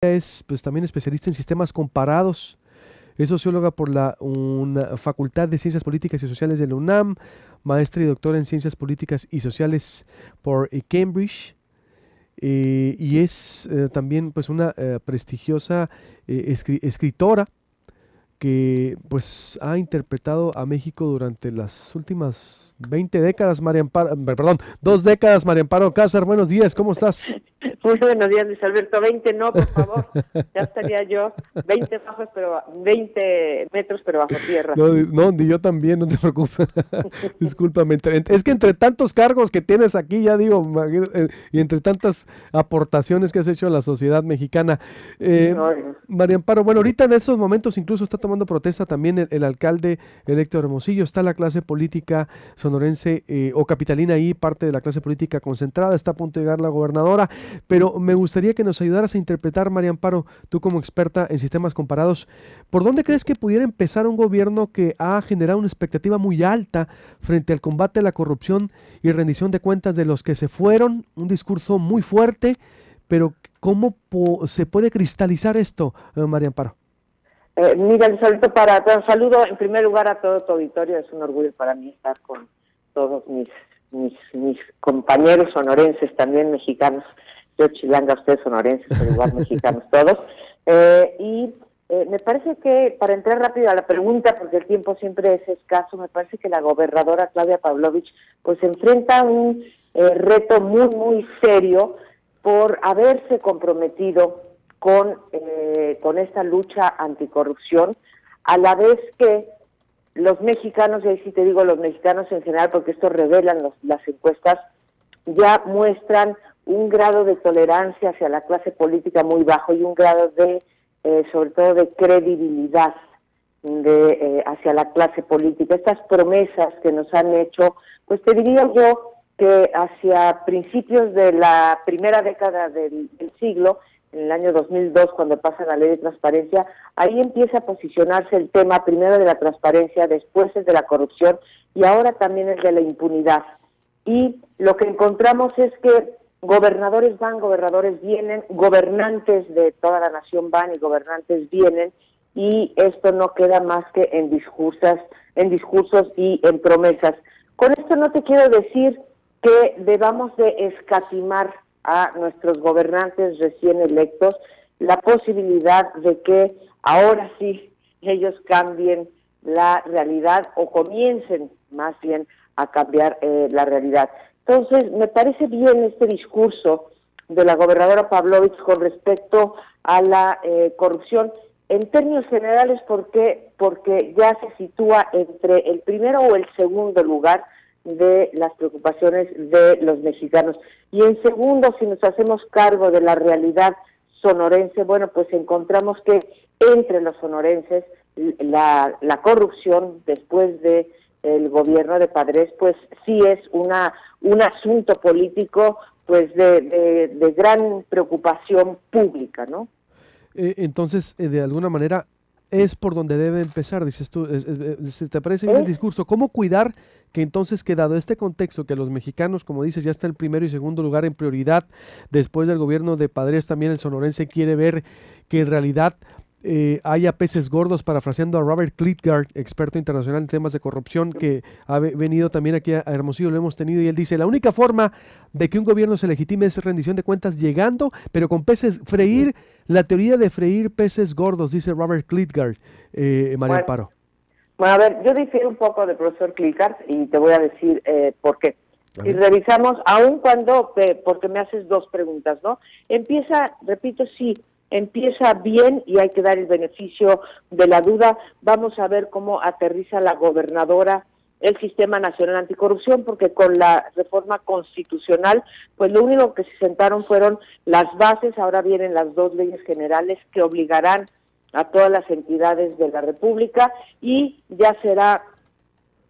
es pues también especialista en sistemas comparados. Es socióloga por la Facultad de Ciencias Políticas y Sociales de la UNAM, maestra y doctora en Ciencias Políticas y Sociales por Cambridge, y es también pues una prestigiosa escritora que pues ha interpretado a México durante las últimas 20 décadas, María Amparo, perdón, 2 décadas, María Amparo Cázar. Buenos días, ¿cómo estás? Muy buenos días, Luis Alberto. 20 no, por favor. Ya estaría yo 20 bajos, pero 20 metros, pero bajo tierra. No, no, ni yo también, no te preocupes. Discúlpame. Es que entre tantos cargos que tienes aquí, ya digo, y entre tantas aportaciones que has hecho a la sociedad mexicana. eh, No, no. María Amparo, bueno, ahorita en estos momentos incluso está tomando protesta también el alcalde electo de Hermosillo. Está la clase política sonorense o capitalina ahí, parte de la clase política concentrada. Está a punto de llegar la gobernadora. Pero me gustaría que nos ayudaras a interpretar, María Amparo, tú como experta en sistemas comparados, ¿por dónde crees que pudiera empezar un gobierno que ha generado una expectativa muy alta frente al combate a la corrupción y rendición de cuentas de los que se fueron? Un discurso muy fuerte, pero ¿cómo se puede cristalizar esto, María Amparo? Mira, Luis Alberto, saludo en primer lugar a todo tu auditorio. Es un orgullo para mí estar con todos mis compañeros sonorenses, también mexicanos. Yo chilanga, ustedes sonorenses, pero igual mexicanos todos. Me parece que, para entrar rápido a la pregunta, porque el tiempo siempre es escaso, me parece que la gobernadora Claudia Pavlovich pues enfrenta un reto muy, muy serio por haberse comprometido con esta lucha anticorrupción, a la vez que los mexicanos, y ahí sí te digo los mexicanos en general, porque esto revelan las encuestas, ya muestran un grado de tolerancia hacia la clase política muy bajo y un grado de, sobre todo, de credibilidad hacia la clase política. Estas promesas que nos han hecho, pues te diría yo que hacia principios de la primera década del siglo, en el año 2002, cuando pasa la ley de transparencia, ahí empieza a posicionarse el tema primero de la transparencia, después es de la corrupción y ahora también es de la impunidad. Y lo que encontramos es que gobernadores van, gobernadores vienen, gobernantes de toda la nación van y gobernantes vienen, y esto no queda más que en discursos y en promesas. Con esto no te quiero decir que debamos de escatimar a nuestros gobernantes recién electos la posibilidad de que ahora sí ellos cambien la realidad o comiencen más bien a cambiar la realidad. Entonces, me parece bien este discurso de la gobernadora Pavlovich con respecto a la corrupción en términos generales, porque ya se sitúa entre el primero o el segundo lugar de las preocupaciones de los mexicanos. Y en segundo, si nos hacemos cargo de la realidad sonorense, bueno, pues encontramos que entre los sonorenses la corrupción después de el gobierno de Padres, pues sí es un asunto político pues de gran preocupación pública, ¿no? Entonces, de alguna manera, es por donde debe empezar, dices tú. ¿Te parece bien el discurso? ¿Cómo cuidar que entonces, que dado este contexto, que los mexicanos, como dices, ya está el primero y segundo lugar en prioridad, después del gobierno de Padres, también el sonorense quiere ver que en realidad haya peces gordos, parafraseando a Robert Klitgard, experto internacional en temas de corrupción, que ha venido también aquí a Hermosillo, lo hemos tenido, y él dice, la única forma de que un gobierno se legitime es rendición de cuentas llegando, pero con peces, freír, la teoría de freír peces gordos, dice Robert Klitgard, María Amparo. Bueno, a ver, yo difiero un poco del profesor Klitgard y te voy a decir por qué. Si revisamos, aun cuando, porque me haces dos preguntas, ¿no? Empieza, repito, sí, empieza bien y hay que dar el beneficio de la duda. Vamos a ver cómo aterriza la gobernadora el Sistema Nacional Anticorrupción, porque con la reforma constitucional, pues lo único que se sentaron fueron las bases. Ahora vienen las dos leyes generales que obligarán a todas las entidades de la República, y ya será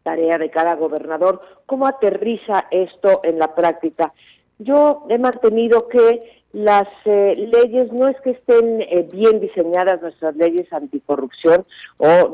tarea de cada gobernador cómo aterriza esto en la práctica. Yo he mantenido que las leyes no es que estén bien diseñadas, nuestras leyes anticorrupción o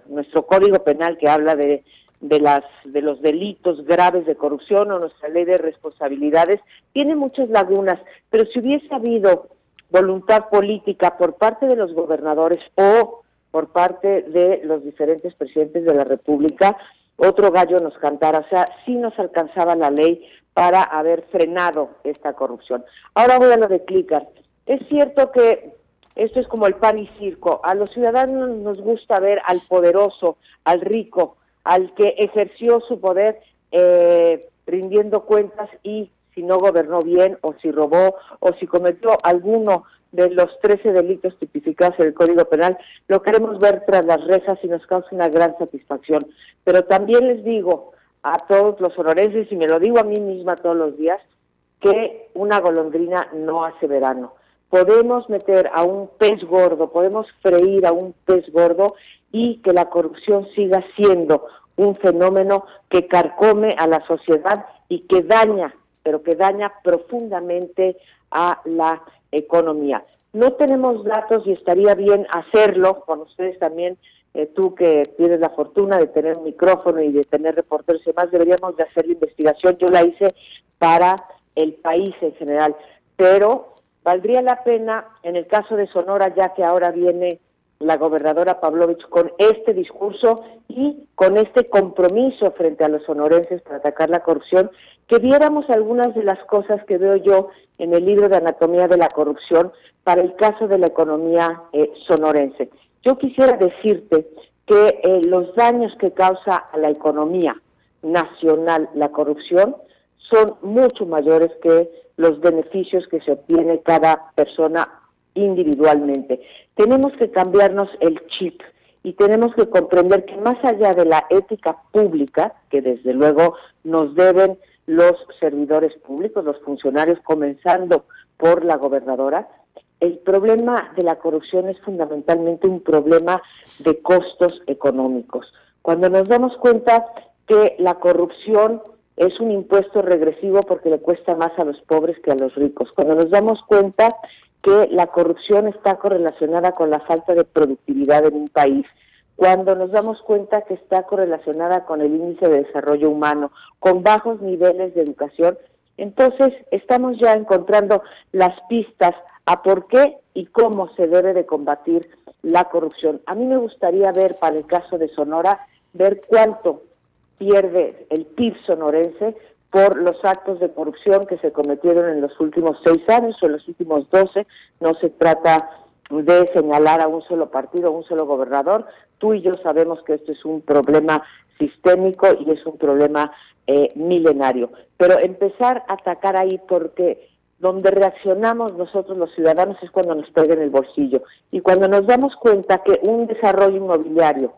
nuestro Código Penal, que habla de los delitos graves de corrupción, o nuestra ley de responsabilidades, tiene muchas lagunas, pero si hubiese habido voluntad política por parte de los gobernadores o por parte de los diferentes presidentes de la República, otro gallo nos cantara. O sea, sí nos alcanzaba la ley para haber frenado esta corrupción. Ahora voy a lo de Clícar. Es cierto que esto es como el pan y circo. A los ciudadanos nos gusta ver al poderoso, al rico, al que ejerció su poder rindiendo cuentas, y si no gobernó bien, o si robó, o si cometió alguno de los 13 delitos tipificados en el Código Penal, lo queremos ver tras las rejas y nos causa una gran satisfacción. Pero también les digo a todos los sonorenses, y me lo digo a mí misma todos los días, que una golondrina no hace verano. Podemos meter a un pez gordo, podemos freír a un pez gordo, y que la corrupción siga siendo un fenómeno que carcome a la sociedad y que daña, pero que daña profundamente a la economía. No tenemos datos y estaría bien hacerlo con ustedes también. Tú que tienes la fortuna de tener un micrófono y de tener reporteros y demás, deberíamos de hacer la investigación. Yo la hice para el país en general, pero valdría la pena en el caso de Sonora, ya que ahora viene la gobernadora Pavlovich con este discurso y con este compromiso frente a los sonorenses para atacar la corrupción, que viéramos algunas de las cosas que veo yo en el libro de Anatomía de la Corrupción para el caso de la economía sonorense. Yo quisiera decirte que los daños que causa a la economía nacional la corrupción son mucho mayores que los beneficios que se obtiene cada persona individualmente. Tenemos que cambiarnos el chip y tenemos que comprender que más allá de la ética pública, que desde luego nos deben los servidores públicos, los funcionarios, comenzando por la gobernadora, el problema de la corrupción es fundamentalmente un problema de costos económicos. Cuando nos damos cuenta que la corrupción es un impuesto regresivo porque le cuesta más a los pobres que a los ricos, cuando nos damos cuenta que la corrupción está correlacionada con la falta de productividad en un país, cuando nos damos cuenta que está correlacionada con el índice de desarrollo humano, con bajos niveles de educación, entonces estamos ya encontrando las pistas a por qué y cómo se debe de combatir la corrupción. A mí me gustaría ver, para el caso de Sonora, ver cuánto pierde el PIB sonorense por los actos de corrupción que se cometieron en los últimos 6 años o en los últimos 12. No se trata de señalar a un solo partido, a un solo gobernador. Tú y yo sabemos que esto es un problema sistémico y es un problema milenario. Pero empezar a atacar ahí, porque donde reaccionamos nosotros los ciudadanos es cuando nos pega en el bolsillo. Y cuando nos damos cuenta que un desarrollo inmobiliario,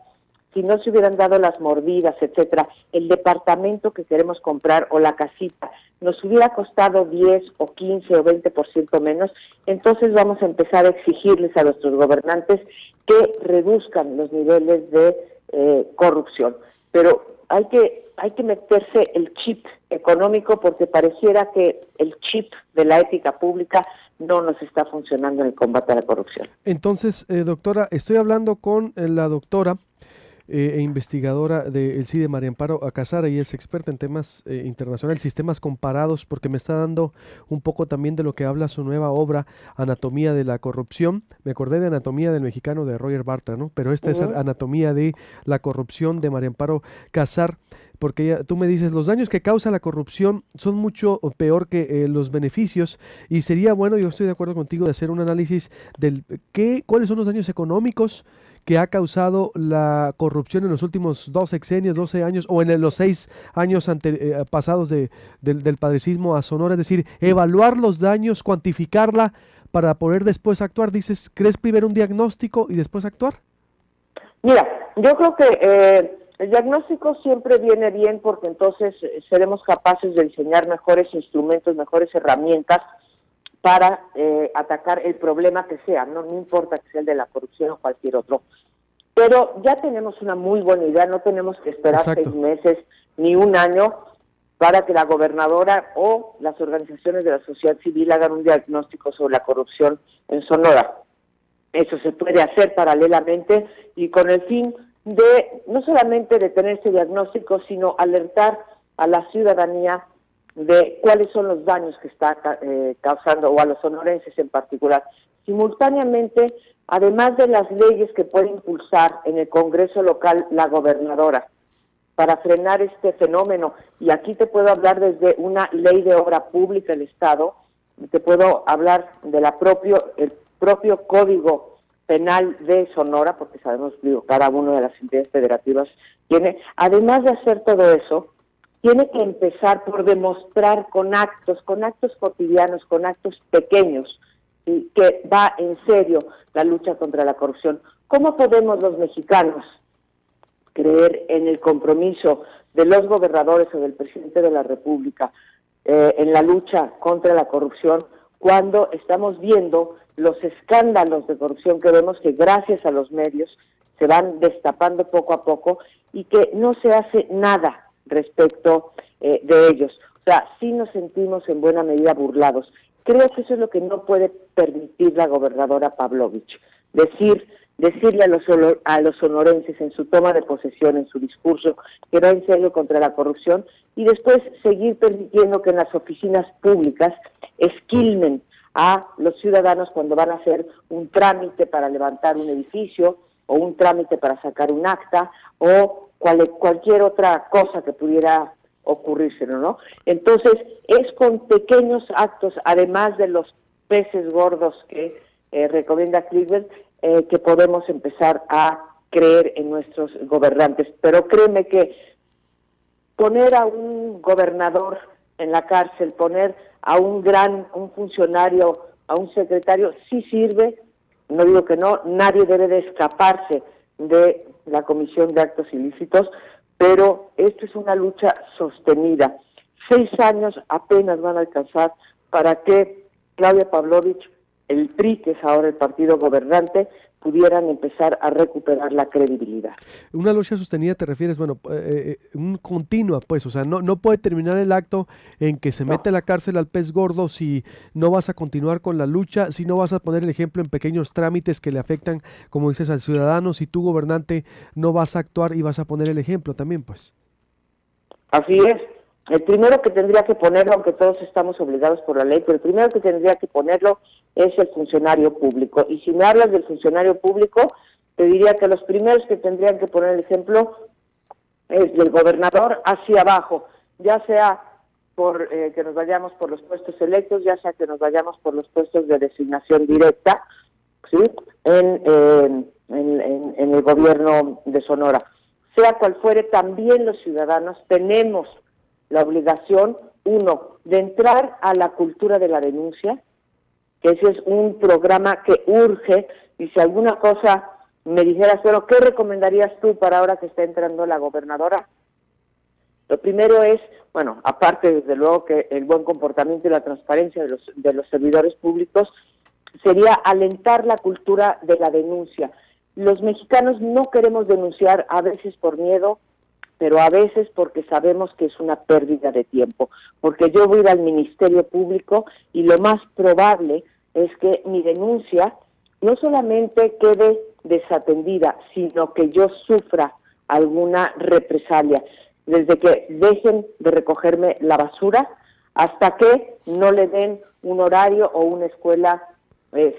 si no se hubieran dado las mordidas, etcétera, el departamento que queremos comprar o la casita nos hubiera costado 10 o 15 o 20% menos, entonces vamos a empezar a exigirles a nuestros gobernantes que reduzcan los niveles de corrupción. Pero hay que meterse el chip económico, porque pareciera que el chip de la ética pública no nos está funcionando en el combate a la corrupción. Entonces, doctora, estoy hablando con la doctora investigadora del CIDE, María Amparo Casara, y es experta en temas internacionales, sistemas comparados, porque me está dando un poco también de lo que habla su nueva obra, Anatomía de la Corrupción. Me acordé de Anatomía del Mexicano de Roger Bartra, ¿no? Pero esta es Anatomía de la Corrupción de María Amparo Casar, porque tú me dices, los daños que causa la corrupción son mucho peor que los beneficios, y sería bueno, yo estoy de acuerdo contigo, de hacer un análisis del cuáles son los daños económicos que ha causado la corrupción en los últimos 2 sexenios, 12 años, o en los 6 años pasados del padrecismo a Sonora. Es decir, evaluar los daños, cuantificarla para poder después actuar. Dices, ¿crees primero un diagnóstico y después actuar? Mira, yo creo que el diagnóstico siempre viene bien, porque entonces seremos capaces de diseñar mejores instrumentos, mejores herramientas para atacar el problema que sea, no importa que sea el de la corrupción o cualquier otro. Pero ya tenemos una muy buena idea, no tenemos que esperar Exacto. 6 meses ni un año para que la gobernadora o las organizaciones de la sociedad civil hagan un diagnóstico sobre la corrupción en Sonora. Eso se puede hacer paralelamente y con el fin de no solamente de tener este diagnóstico, sino alertar a la ciudadanía de cuáles son los daños que está causando, o a los sonorenses en particular. Simultáneamente, además de las leyes que puede impulsar en el Congreso local la gobernadora para frenar este fenómeno, y aquí te puedo hablar desde una ley de obra pública del Estado, te puedo hablar de el propio Código Penal de Sonora, porque sabemos que cada una de las entidades federativas tiene, además de hacer todo eso, tiene que empezar por demostrar con actos cotidianos, con actos pequeños, ¿sí?, que va en serio la lucha contra la corrupción. ¿Cómo podemos los mexicanos creer en el compromiso de los gobernadores o del presidente de la República en la lucha contra la corrupción cuando estamos viendo los escándalos de corrupción que vemos que gracias a los medios se van destapando poco a poco y que no se hace nada respecto de ellos? O sea, sí nos sentimos en buena medida burlados. Creo que eso es lo que no puede permitir la gobernadora Pavlovich, decirle a los sonorenses en su toma de posesión, en su discurso, que va en serio contra la corrupción, y después seguir permitiendo que en las oficinas públicas esquilmen a los ciudadanos cuando van a hacer un trámite para levantar un edificio, o un trámite para sacar un acta, o cualquier otra cosa que pudiera ocurrírselo, ¿no? Entonces, es con pequeños actos, además de los peces gordos que recomienda Cleveland, que podemos empezar a creer en nuestros gobernantes. Pero créeme que poner a un gobernador en la cárcel, poner a un funcionario, a un secretario, sí sirve, no digo que no, nadie debe de escaparse de la comisión de actos ilícitos, pero esto es una lucha sostenida. 6 años apenas van a alcanzar para que Claudia Pavlovich, el PRI, que es ahora el partido gobernante, pudieran empezar a recuperar la credibilidad. Una lucha sostenida te refieres, bueno, un continua, pues, o sea, no puede terminar el acto en que se mete a la cárcel al pez gordo si no vas a continuar con la lucha, si no vas a poner el ejemplo en pequeños trámites que le afectan, como dices, al ciudadano, si tú gobernante no vas a actuar y vas a poner el ejemplo también, pues. Así es. El primero que tendría que ponerlo, aunque todos estamos obligados por la ley, pero el primero que tendría que ponerlo es el funcionario público. Y si me hablas del funcionario público, te diría que los primeros que tendrían que poner el ejemplo es del gobernador hacia abajo, ya sea por que nos vayamos por los puestos electos, ya sea que nos vayamos por los puestos de designación directa, ¿sí?, en el gobierno de Sonora. Sea cual fuere, también los ciudadanos tenemos la obligación, uno, de entrar a la cultura de la denuncia, que ese es un programa que urge, y si alguna cosa me dijeras, pero ¿qué recomendarías tú para ahora que está entrando la gobernadora? Lo primero es, bueno, aparte desde luego que el buen comportamiento y la transparencia de los servidores públicos, sería alentar la cultura de la denuncia. Los mexicanos no queremos denunciar, a veces por miedo, pero a veces porque sabemos que es una pérdida de tiempo, porque yo voy a ir al Ministerio Público y lo más probable es que mi denuncia no solamente quede desatendida, sino que yo sufra alguna represalia, desde que dejen de recogerme la basura hasta que no le den un horario o una escuela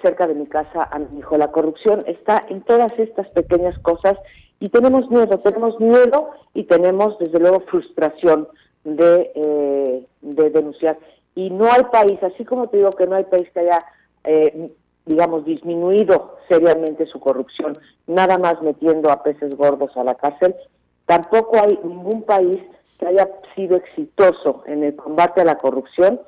cerca de mi casa a mi hijo. La corrupción está en todas estas pequeñas cosas y tenemos miedo y tenemos desde luego frustración de denunciar. Y no hay país, así como te digo que no hay país que haya, digamos, disminuido seriamente su corrupción, nada más metiendo a peces gordos a la cárcel, tampoco hay ningún país que haya sido exitoso en el combate a la corrupción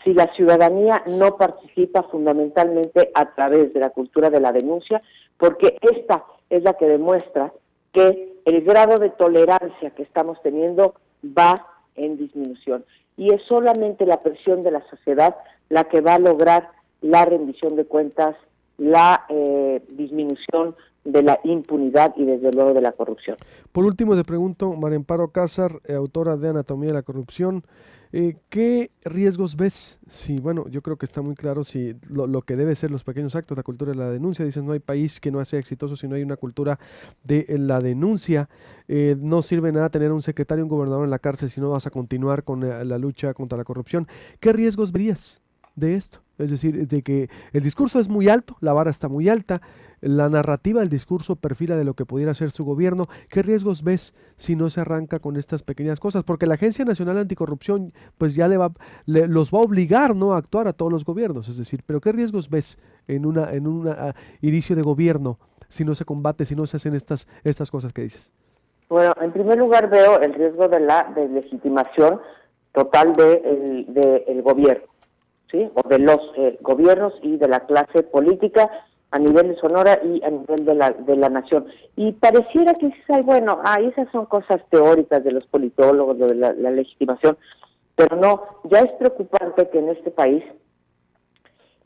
si la ciudadanía no participa fundamentalmente a través de la cultura de la denuncia, porque esta es la que demuestra que el grado de tolerancia que estamos teniendo va en disminución. Y es solamente la presión de la sociedad la que va a lograr la rendición de cuentas, la disminución de la impunidad y desde luego de la corrupción. Por último te pregunto, María Amparo Cásar, autora de Anatomía de la Corrupción, ¿Qué riesgos ves? Sí, bueno, yo creo que está muy claro si lo que debe ser los pequeños actos, la cultura de la denuncia. Dicen, no hay país que no sea exitoso si no hay una cultura de la denuncia. No sirve nada tener un secretario, un gobernador en la cárcel si no vas a continuar con la lucha contra la corrupción. ¿Qué riesgos verías de esto? Es decir, de que el discurso es muy alto, la vara está muy alta, la narrativa del discurso perfila de lo que pudiera ser su gobierno. ¿Qué riesgos ves si no se arranca con estas pequeñas cosas? Porque la Agencia Nacional Anticorrupción pues ya los va a obligar, ¿no?, a actuar a todos los gobiernos. Es decir, pero ¿qué riesgos ves en un inicio de gobierno si no se combate, si no se hacen estas cosas que dices? Bueno, en primer lugar veo el riesgo de la deslegitimación total del gobierno, ¿sí? O de los gobiernos y de la clase política a nivel de Sonora y a nivel de la nación. Y pareciera que bueno, esas son cosas teóricas de los politólogos, de la legitimación, pero no, ya es preocupante que en este país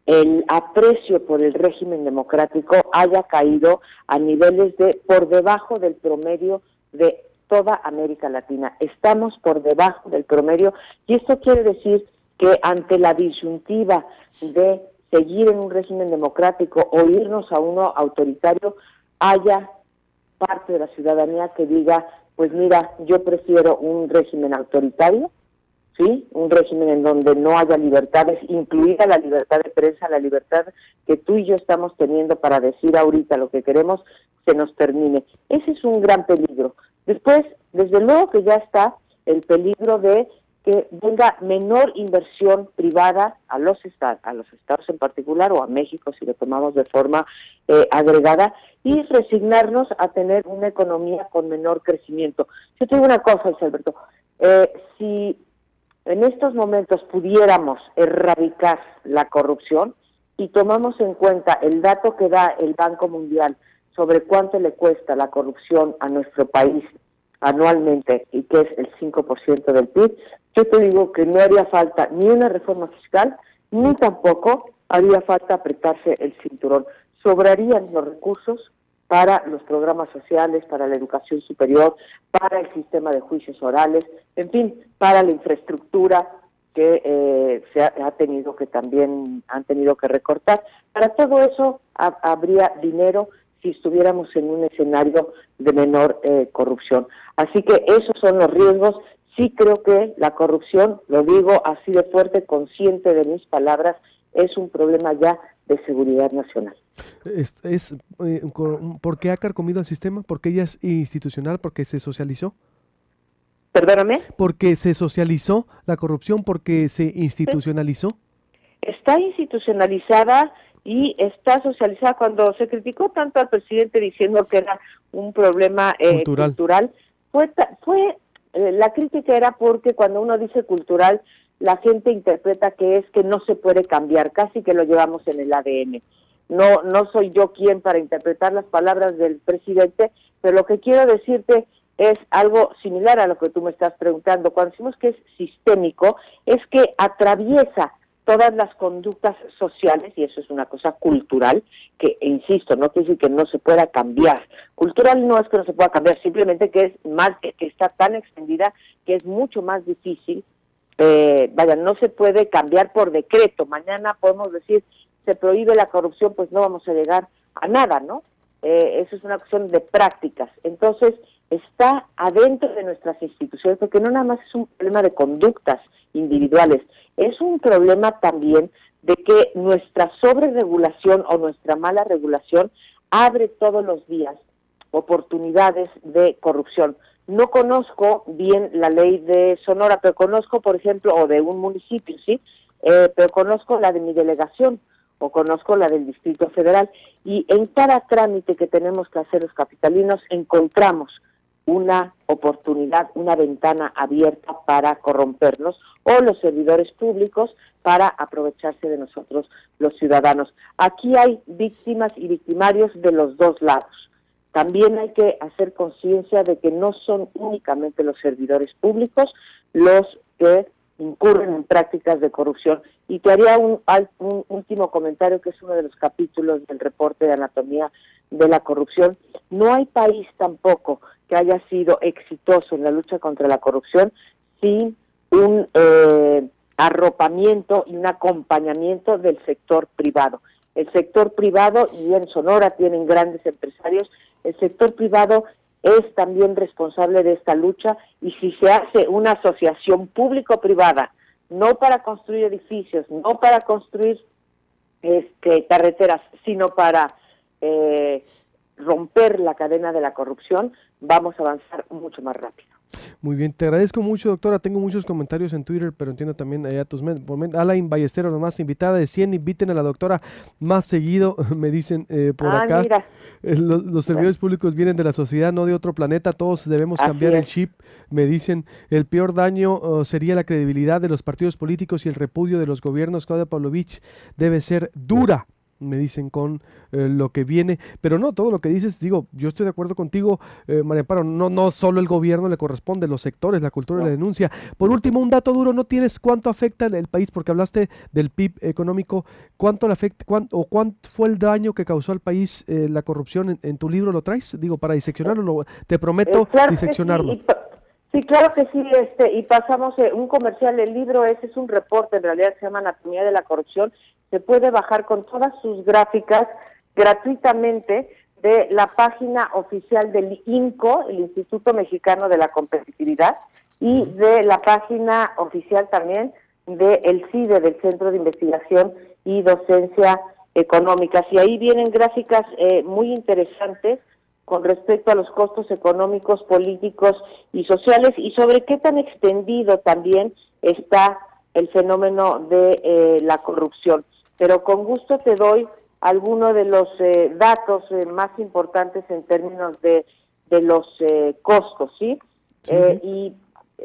el aprecio por el régimen democrático haya caído a niveles por debajo del promedio de toda América Latina. Estamos por debajo del promedio y esto quiere decir que ante la disyuntiva de seguir en un régimen democrático o irnos a uno autoritario, haya parte de la ciudadanía que diga, pues mira, yo prefiero un régimen autoritario, ¿sí? Un régimen en donde no haya libertades, incluida la libertad de prensa, la libertad que tú y yo estamos teniendo para decir ahorita lo que queremos, se nos termine. Ese es un gran peligro. Después, desde luego que ya está el peligro de que venga menor inversión privada a los estados en particular, o a México si lo tomamos de forma agregada, y resignarnos a tener una economía con menor crecimiento. Yo te digo una cosa, José Alberto, si en estos momentos pudiéramos erradicar la corrupción y tomamos en cuenta el dato que da el Banco Mundial sobre cuánto le cuesta la corrupción a nuestro país anualmente, y que es el 5% del PIB, yo te digo que no haría falta ni una reforma fiscal, ni tampoco haría falta apretarse el cinturón. Sobrarían los recursos para los programas sociales, para la educación superior, para el sistema de juicios orales, en fin, para la infraestructura que también han tenido que recortar. Para todo eso habría dinero si estuviéramos en un escenario de menor corrupción. Así que esos son los riesgos. Sí creo que la corrupción, lo digo así de fuerte, consciente de mis palabras, es un problema ya de seguridad nacional. ¿Por qué ha carcomido el sistema? ¿Porque ella es institucional? ¿Porque se socializó? ¿Perdóname? ¿Porque se socializó la corrupción? ¿Porque se institucionalizó? Está institucionalizada y está socializada. Cuando se criticó tanto al presidente diciendo que era un problema cultural, la crítica era porque cuando uno dice cultural, la gente interpreta que es que no se puede cambiar, casi que lo llevamos en el ADN. No soy yo quien para interpretar las palabras del presidente, pero lo que quiero decirte es algo similar a lo que tú me estás preguntando. Cuando decimos que es sistémico, es que atraviesa todas las conductas sociales, y eso es una cosa cultural, que, insisto, no quiere decir que no se pueda cambiar. Cultural no es que no se pueda cambiar, simplemente que es más, que está tan extendida que es mucho más difícil. No se puede cambiar por decreto. Mañana podemos decir, se prohíbe la corrupción, pues no vamos a llegar a nada, ¿no? Eso es una cuestión de prácticas. Entonces, está adentro de nuestras instituciones, porque no nada más es un problema de conductas individuales, es un problema también de que nuestra sobreregulación o nuestra mala regulación abre todos los días oportunidades de corrupción. No conozco bien la ley de Sonora, pero conozco, por ejemplo, o de un municipio, ¿sí? Pero conozco la de mi delegación, o conozco la del Distrito Federal, y en cada trámite que tenemos que hacer los capitalinos encontramos una oportunidad, una ventana abierta para corrompernos, o los servidores públicos para aprovecharse de nosotros los ciudadanos. Aquí hay víctimas y victimarios de los dos lados. También hay que hacer conciencia de que no son únicamente los servidores públicos los que incurren en prácticas de corrupción. Y te haría un último comentario, que es uno de los capítulos del reporte de anatomía de la corrupción. No hay país tampoco que haya sido exitoso en la lucha contra la corrupción sin un arropamiento y un acompañamiento del sector privado. El sector privado, y en Sonora tienen grandes empresarios, el sector privado es también responsable de esta lucha, y si se hace una asociación público-privada, no para construir edificios, no para construir carreteras, sino para romper la cadena de la corrupción, vamos a avanzar mucho más rápido. Muy bien, te agradezco mucho, doctora. Tengo muchos comentarios en Twitter, pero entiendo también allá tus Alain Ballesteros, nomás invitada de 100, inviten a la doctora más seguido, me dicen por acá. Mira. Los servidores públicos vienen de la sociedad, no de otro planeta, todos debemos cambiar el chip, me dicen. El peor daño sería la credibilidad de los partidos políticos y el repudio de los gobiernos. Claudia Pavlovich debe ser dura, me dicen, con lo que viene, pero no, todo lo que dices, digo, yo estoy de acuerdo contigo, María Amparo, no solo el gobierno le corresponde, los sectores, la cultura y la denuncia. Por último, un dato duro, ¿no tienes cuánto afecta el país? Porque hablaste del PIB económico, ¿cuánto le afecta, cuánto fue el daño que causó al país la corrupción? ¿En tu libro lo traes? Digo, para diseccionarlo, te prometo claro diseccionarlo. Sí, claro que sí, y pasamos un comercial, el libro ese es un reporte, en realidad se llama Anatomía de la Corrupción, se puede bajar con todas sus gráficas gratuitamente de la página oficial del INCO, el Instituto Mexicano de la Competitividad, y de la página oficial también del CIDE, del Centro de Investigación y Docencia Económicas, y ahí vienen gráficas muy interesantes con respecto a los costos económicos, políticos y sociales, y sobre qué tan extendido también está el fenómeno de la corrupción. Pero con gusto te doy algunos de los datos más importantes en términos de los costos, ¿sí? Y,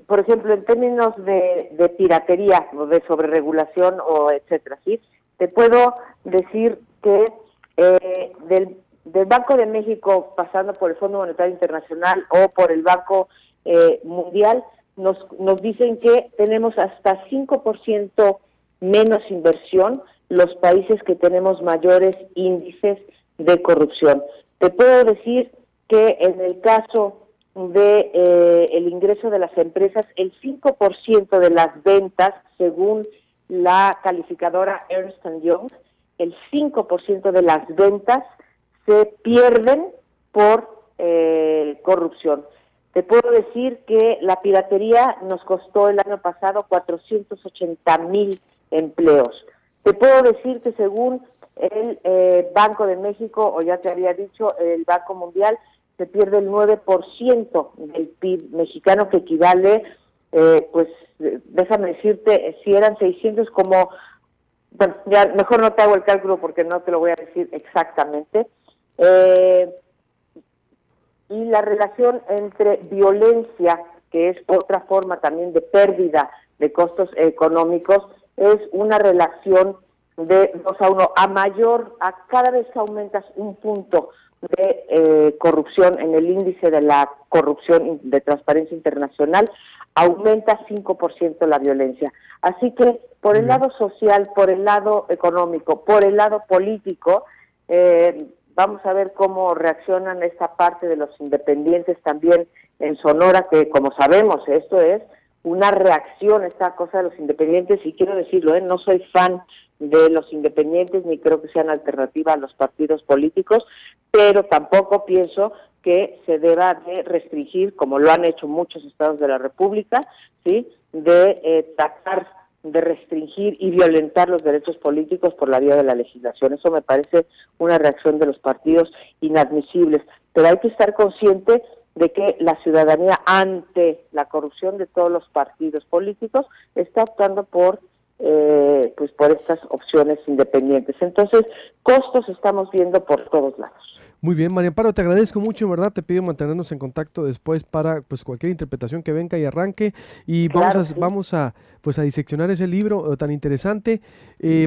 por ejemplo, en términos de piratería, o de sobreregulación, o etcétera, ¿sí? Te puedo decir que del Banco de México, pasando por el Fondo Monetario Internacional o por el Banco Mundial, nos dicen que tenemos hasta 5% menos inversión los países que tenemos mayores índices de corrupción. Te puedo decir que en el caso de el ingreso de las empresas, el 5% de las ventas, según la calificadora Ernst & Young, el 5% de las ventas se pierden por corrupción. Te puedo decir que la piratería nos costó el año pasado 480,000 empleos. Te puedo decir que según el Banco de México, o ya te había dicho, el Banco Mundial, se pierde el 9% del PIB mexicano, que equivale, pues, déjame decirte, si eran 600 como, bueno, ya mejor no te hago el cálculo porque no te lo voy a decir exactamente. Y la relación entre violencia, que es otra forma también de pérdida de costos económicos, es una relación de 2:1. A cada vez que aumentas un punto de corrupción en el índice de la corrupción de Transparencia Internacional, aumenta 5% la violencia. Así que por el lado social, por el lado económico, por el lado político, vamos a ver cómo reaccionan esta parte de los independientes también en Sonora, que como sabemos, esto es una reacción, esta cosa de los independientes, y quiero decirlo, no soy fan de los independientes, ni creo que sean alternativa a los partidos políticos, pero tampoco pienso que se deba de restringir, como lo han hecho muchos estados de la República, ¿sí?, de tratar de restringir y violentar los derechos políticos por la vía de la legislación. Eso me parece una reacción de los partidos inadmisibles, pero hay que estar consciente de que la ciudadanía, ante la corrupción de todos los partidos políticos, está optando por estas opciones independientes. Entonces, costos estamos viendo por todos lados. Muy bien, María Amparo, te agradezco mucho, en verdad, te pido mantenernos en contacto después para cualquier interpretación que venga y arranque, y claro, vamos a diseccionar ese libro tan interesante.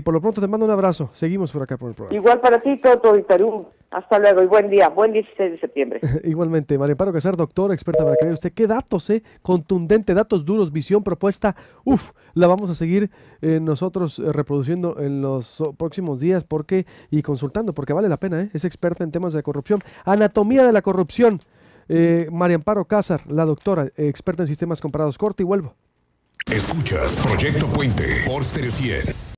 Por lo pronto te mando un abrazo, seguimos por acá por el programa. Igual para ti, todo tu auditorio. Hasta luego y buen día, buen 16 de septiembre. Igualmente, María Amparo Casar, doctora, experta, para que vea usted qué datos, contundente, datos duros, visión, propuesta, la vamos a seguir nosotros reproduciendo en los próximos días y consultando, porque vale la pena, es experta en temas de corrupción. Anatomía de la corrupción, María Amparo Casar, la doctora, experta en sistemas comparados. Corte y vuelvo. Escuchas Proyecto Puente por Stereo 100.